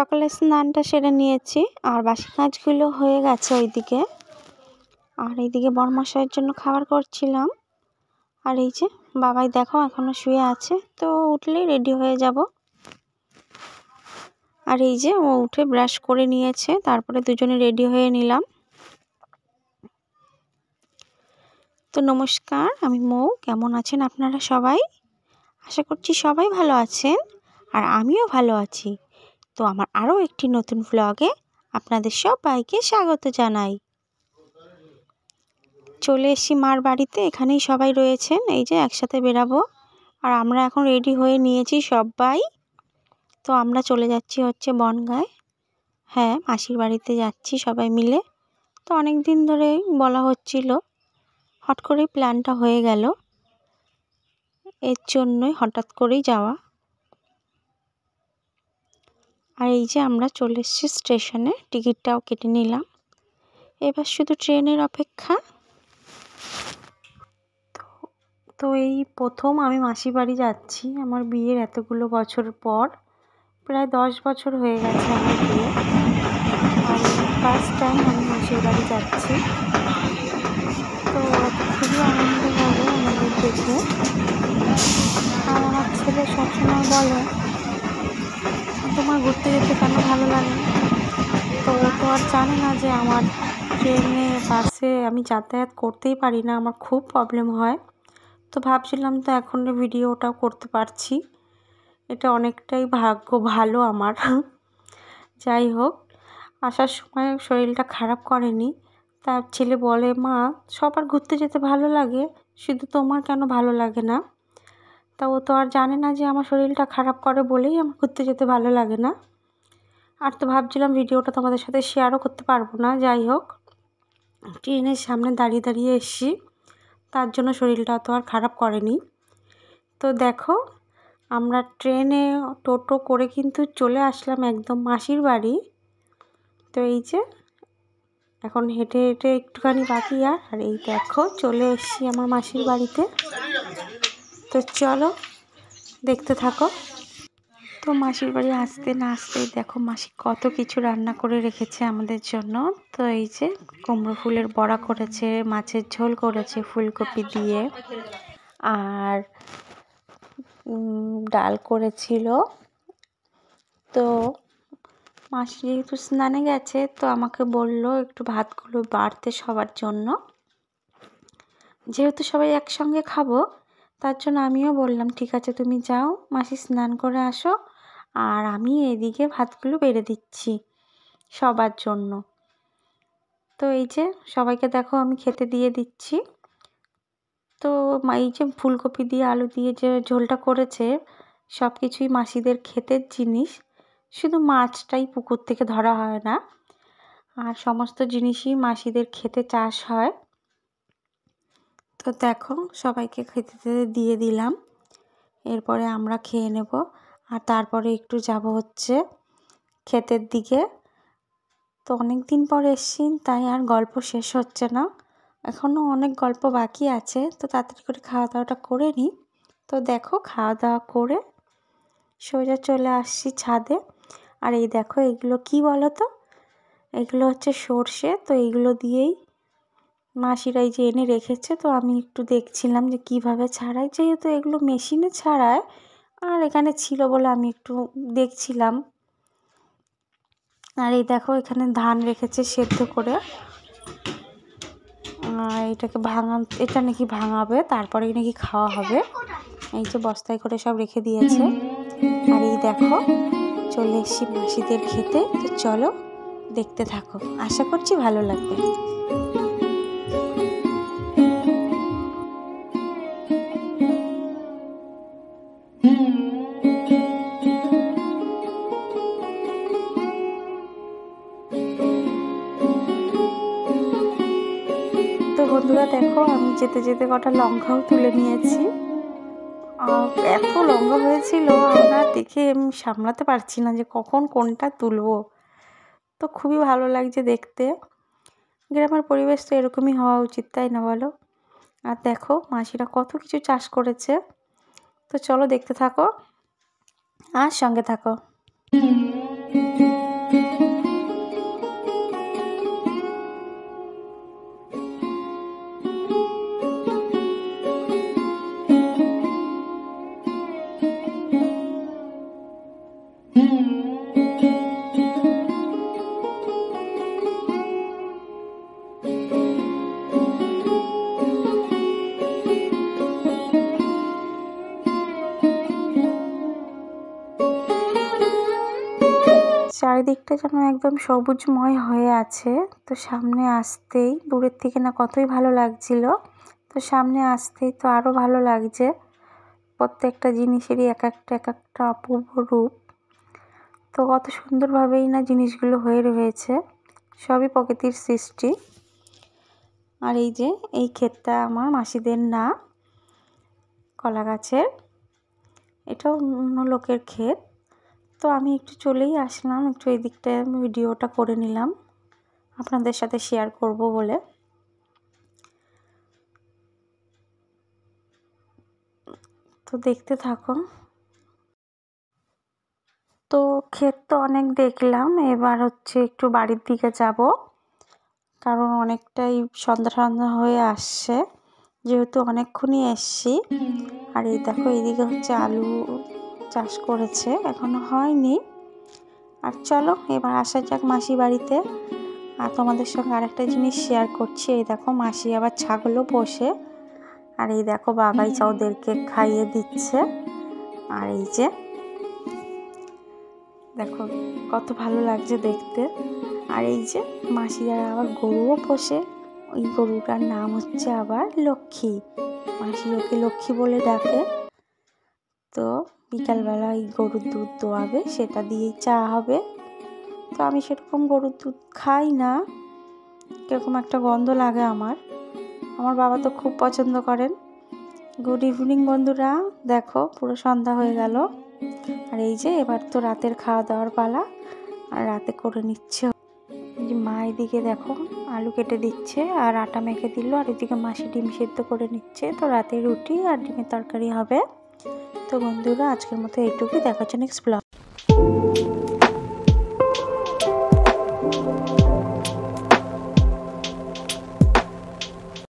সকালে স্নানটা সেরে নিয়েছি আর বাসি কাজগুলো হয়ে গেছে ওইদিকে। আর এইদিকে বড়মশাইয়ের জন্য খাবার করছিলাম। আর এই যে বাবাই দেখো এখনো শুয়ে আছে, তো উঠলেই রেডি হয়ে যাব। আর এই যে ও উঠে ব্রাশ করে নিয়েছে, তারপরে দুজনে রেডি হয়ে নিলাম। তো নমস্কার, আমি মৌ। কেমন আছেন আপনারা সবাই? আশা করছি সবাই ভালো আছেন আর আমিও ভালো আছি। তো আমার আরও একটি নতুন ভ্লগে আপনাদের সবাইকে স্বাগত জানাই। চলে এসেছি মার বাড়িতে, এখানেই সবাই রয়েছেন। এই যে একসাথে বেরাবো আর আমরা এখন রেডি হয়ে নিয়েছি সবাই। তো আমরা চলে যাচ্ছি হচ্ছে বনগাঁয়। হ্যাঁ, মাসির বাড়িতে যাচ্ছি সবাই মিলে। তো অনেক দিন ধরেই বলা হচ্ছিল, হট করেই প্ল্যানটা হয়ে গেল। এর জন্যই হঠাৎ করেই যাওয়া। আর এই যে আমরা চলে এসেছি স্টেশনে, টিকিটটাও কেটে নিলাম। এবার শুধু ট্রেনের অপেক্ষা। তো এই প্রথম আমি মাসির বাড়ি যাচ্ছি আমার বিয়ের এতগুলো বছর পর। প্রায় 10 বছর হয়ে গেছে আমার বিয়ে। আর ফার্স্ট টাইম আমি মাসির বাড়ি যাচ্ছি। তো খুবই আনন্দ হবে আমাদের দেখে। আর আমার ছেলে সবসময় বলে, তোমার ঘুরতে যেতে কেন ভালো লাগে? তো ও তো আর জানে না যে আমার ট্রেনে বাসে আমি যাতায়াত করতেই পারি না, আমার খুব প্রবলেম হয়। তো ভাবছিলাম তো এখন ভিডিওটাও করতে পারছি, এটা অনেকটাই ভাগ্য ভালো আমার। যাই হোক, আসার সময় শরীরটা খারাপ করেনি। তার ছেলে বলে, মা সবার ঘুরতে যেতে ভালো লাগে, শুধু তোমার কেন ভালো লাগে না? তা ও তো আর জানে না যে আমার শরীরটা খারাপ করে বলেই আমার ঘুরতে যেতে ভালো লাগে না। আর তো ভাবছিলাম ভিডিওটা তোমাদের সাথে শেয়ারও করতে পারবো না। যাই হোক, ট্রেনের সামনে দাঁড়িয়ে দাঁড়িয়ে এসছি, তার জন্য শরীরটা তো আর খারাপ করেনি। তো দেখো, আমরা ট্রেনে টোটো করে কিন্তু চলে আসলাম একদম মাসির বাড়ি। তো এই যে এখন হেঁটে হেঁটে একটুখানি বাকি, আর এই দেখো চলে এসেছি আমার মাসির বাড়িতে। তো চলো দেখতে থাকো। তো মাসির বাড়ি আসতে না আসতেই দেখো মাসি কত কিছু রান্না করে রেখেছে আমাদের জন্য। তো এই যে কুমড়ো ফুলের বড়া করেছে, মাছের ঝোল করেছে ফুলকপি দিয়ে, আর ডাল করেছিল। তো মাসি যেহেতু স্নানে গেছে, তো আমাকে বললো একটু ভাতগুলো বাড়তে সবার জন্য। যেহেতু সবাই একসঙ্গে খাবো, তার জন্য আমিও বললাম ঠিক আছে তুমি যাও, মাসি স্নান করে আসো, আর আমি এদিকে ভাতগুলো বেড়ে দিচ্ছি সবার জন্য। তো এই যে সবাইকে দেখো আমি খেতে দিয়ে দিচ্ছি। তো এই যে ফুলকপি দিয়ে আলু দিয়ে যে ঝোলটা করেছে, সব কিছুই মাসিদের ক্ষেতের জিনিস, শুধু মাছটাই পুকুর থেকে ধরা হয় না, আর সমস্ত জিনিসই মাসিদের ক্ষেতে চাষ হয়। তো দেখো সবাইকে খেতে দিয়ে দিলাম, এরপরে আমরা খেয়ে নেব। আর তারপরে একটু যাব হচ্ছে ক্ষেতের দিকে। তো অনেক দিন পর এসছি, তাই আর গল্প শেষ হচ্ছে না, এখনও অনেক গল্প বাকি আছে। তো তাড়াতাড়ি করে খাওয়া দাওয়াটা করে নিই। তো দেখো খাওয়া দাওয়া করে সোজা চলে আসছি ছাদে। আর এই দেখো এগুলো কি বলো তো, এগুলো হচ্ছে সর্ষে। তো এইগুলো দিয়েই মাসিরা এই যে এনে রেখেছে। তো আমি একটু দেখছিলাম যে কিভাবে ছাড়ায়, যেহেতু এগুলো মেশিনে ছাড়ায়, আর এখানে ছিল বলে আমি একটু দেখছিলাম। আর এই দেখো এখানে ধান রেখেছে সেদ্ধ করে, এটাকে এটা নাকি ভাঙাবে, তারপরেই নাকি খাওয়া হবে। এই যে বস্তায় করে সব রেখে দিয়েছে। আর এই দেখো চলে এসেছি মাসিদের খেতে। তো চলো দেখতে থাকো, আশা করছি ভালো লাগবে। তো বন্ধুরা দেখো, আমি যেতে যেতে কটা লঙ্কাও তুলে নিয়েছি। এত লঙ্কা হয়েছিল, আমরা দেখে আমি সামলাতে পারছি না যে কখন কোনটা তুলবো। তো খুবই ভালো লাগছে দেখতে। গ্রামের পরিবেশ তো এরকমই হওয়া উচিত, তাই না বলো? আর দেখো মাসিরা কত কিছু চাষ করেছে। তো চলো দেখতে থাকো আর সঙ্গে থাকো। চারিদিকটা যেন একদম সবুজময় হয়ে আছে। তো সামনে আসতেই দূরের থেকে না কতই ভালো লাগছিল, তো সামনে আসতেই তো আরও ভালো লাগছে। প্রত্যেকটা জিনিসেরই এক একটা অপূর্ব রূপ। তো কত সুন্দরভাবেই না জিনিসগুলো হয়ে রয়েছে, সবই প্রকৃতির সৃষ্টি। আর এই যে এই ক্ষেতটা আমার মাসিদের না, কলা গাছের, এটাও অন্য লোকের ক্ষেত। তো আমি একটু চলেই আসলাম, একটু এই দিকটায় ভিডিওটা করে নিলাম আপনাদের সাথে শেয়ার করব বলে। তো দেখতে থাকুন। তো ক্ষেত তো অনেক দেখলাম, এবার হচ্ছে একটু বাড়ির দিকে যাব, কারণ অনেকটাই সন্ধ্যা হয়ে আসছে, যেহেতু অনেকক্ষণই এসছি। আর এই দেখো এইদিকে হচ্ছে আলু চাষ করেছে, এখনো হয়নি। আর চলো এবার আসা যাক মাসি বাড়িতে। আর তোমাদের সঙ্গে আরেকটা জিনিস শেয়ার করছি, এই দেখো মাসি আবার ছাগলও পোষে। আর এই দেখো বাবাই ওদেরকে খাইয়ে দিচ্ছে। আর এই যে দেখো কত ভালো লাগছে দেখতে। আর এই যে মাসিরা আবার গরুও পোষে, ওই গরুটার নাম হচ্ছে আবার লক্ষ্মী। মাসি ওকে লক্ষ্মী বলে ডাকে। তো বিকালবেলা এই গরুর দুধ দোয়াবে, সেটা দিয়েই চা হবে। তো আমি সেরকম গরুর দুধ খাই না, কীরকম একটা গন্ধ লাগে আমার বাবা তো খুব পছন্দ করেন। গুড ইভিনিং বন্ধুরা, দেখো পুরো সন্ধ্যা হয়ে গেল। আর এই যে এবার তো রাতের খাওয়া দাওয়ার পালা। আর রাতে করে নিচ্ছে যে মা, এদিকে দেখো আলু কেটে দিচ্ছে আর আটা মেখে দিল, আর এদিকে মাসি ডিম সেদ্ধ করে নিচ্ছে। তো রাতে রুটি আর ডিমের তরকারি হবে। তো বন্ধুরা আজকের মতো এইটুকুই, দেখার জন্য নেক্সট ব্লগ।